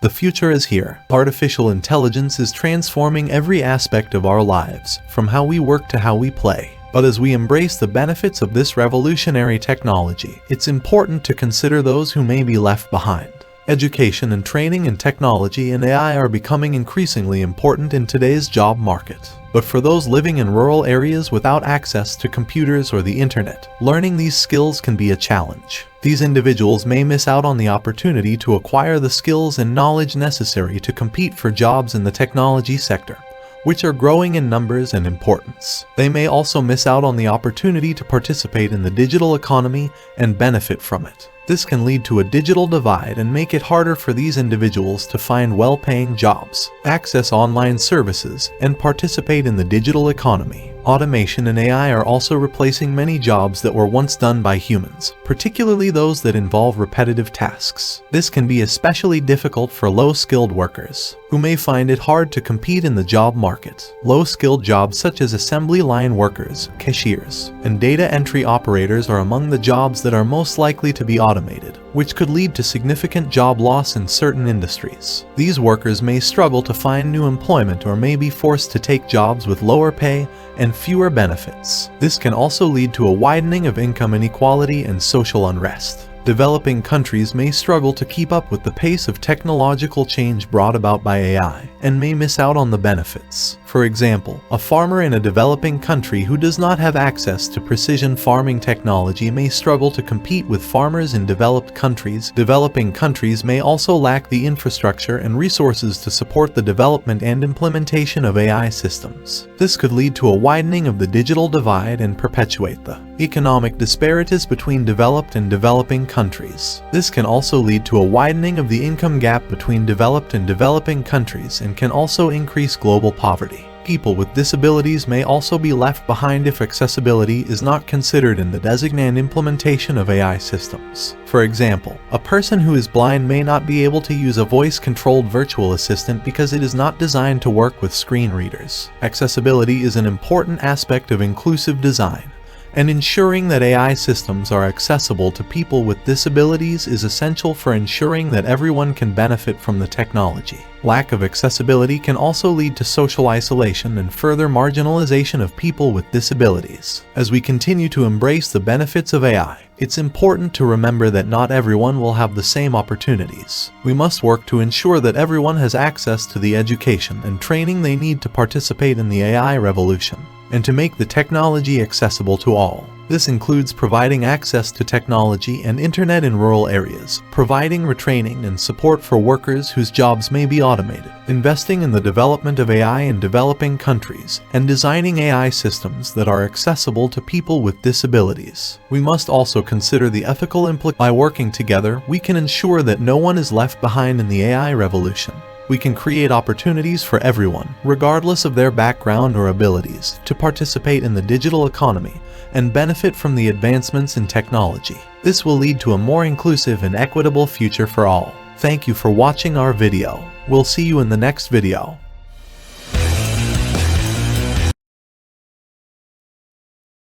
The future is here. Artificial intelligence is transforming every aspect of our lives, from how we work to how we play. But as we embrace the benefits of this revolutionary technology, it's important to consider those who may be left behind. Education and training in technology and AI are becoming increasingly important in today's job market. But for those living in rural areas without access to computers or the internet, learning these skills can be a challenge. These individuals may miss out on the opportunity to acquire the skills and knowledge necessary to compete for jobs in the technology sector, which are growing in numbers and importance. They may also miss out on the opportunity to participate in the digital economy and benefit from it. This can lead to a digital divide and make it harder for these individuals to find well-paying jobs, access online services, and participate in the digital economy. Automation and AI are also replacing many jobs that were once done by humans, particularly those that involve repetitive tasks. This can be especially difficult for low-skilled workers, who may find it hard to compete in the job market. Low-skilled jobs such as assembly line workers, cashiers, and data entry operators are among the jobs that are most likely to be automated, which could lead to significant job loss in certain industries. These workers may struggle to find new employment or may be forced to take jobs with lower pay and fewer benefits. This can also lead to a widening of income inequality and social unrest. Developing countries may struggle to keep up with the pace of technological change brought about by AI and may miss out on the benefits. For example, a farmer in a developing country who does not have access to precision farming technology may struggle to compete with farmers in developed countries. Developing countries may also lack the infrastructure and resources to support the development and implementation of AI systems. This could lead to a widening of the digital divide and perpetuate the economic disparities between developed and developing countries. This can also lead to a widening of the income gap between developed and developing countries and can also increase global poverty. People with disabilities may also be left behind if accessibility is not considered in the design and implementation of AI systems. For example, a person who is blind may not be able to use a voice-controlled virtual assistant because it is not designed to work with screen readers. Accessibility is an important aspect of inclusive design, and ensuring that AI systems are accessible to people with disabilities is essential for ensuring that everyone can benefit from the technology. Lack of accessibility can also lead to social isolation and further marginalization of people with disabilities. As we continue to embrace the benefits of AI, it's important to remember that not everyone will have the same opportunities. We must work to ensure that everyone has access to the education and training they need to participate in the AI revolution, and to make the technology accessible to all. This includes providing access to technology and internet in rural areas, providing retraining and support for workers whose jobs may be automated, investing in the development of AI in developing countries, and designing AI systems that are accessible to people with disabilities. We must also consider the ethical implications. By working together, we can ensure that no one is left behind in the AI revolution. We can create opportunities for everyone, regardless of their background or abilities, to participate in the digital economy and benefit from the advancements in technology. This will lead to a more inclusive and equitable future for all. Thank you for watching our video. We'll see you in the next video.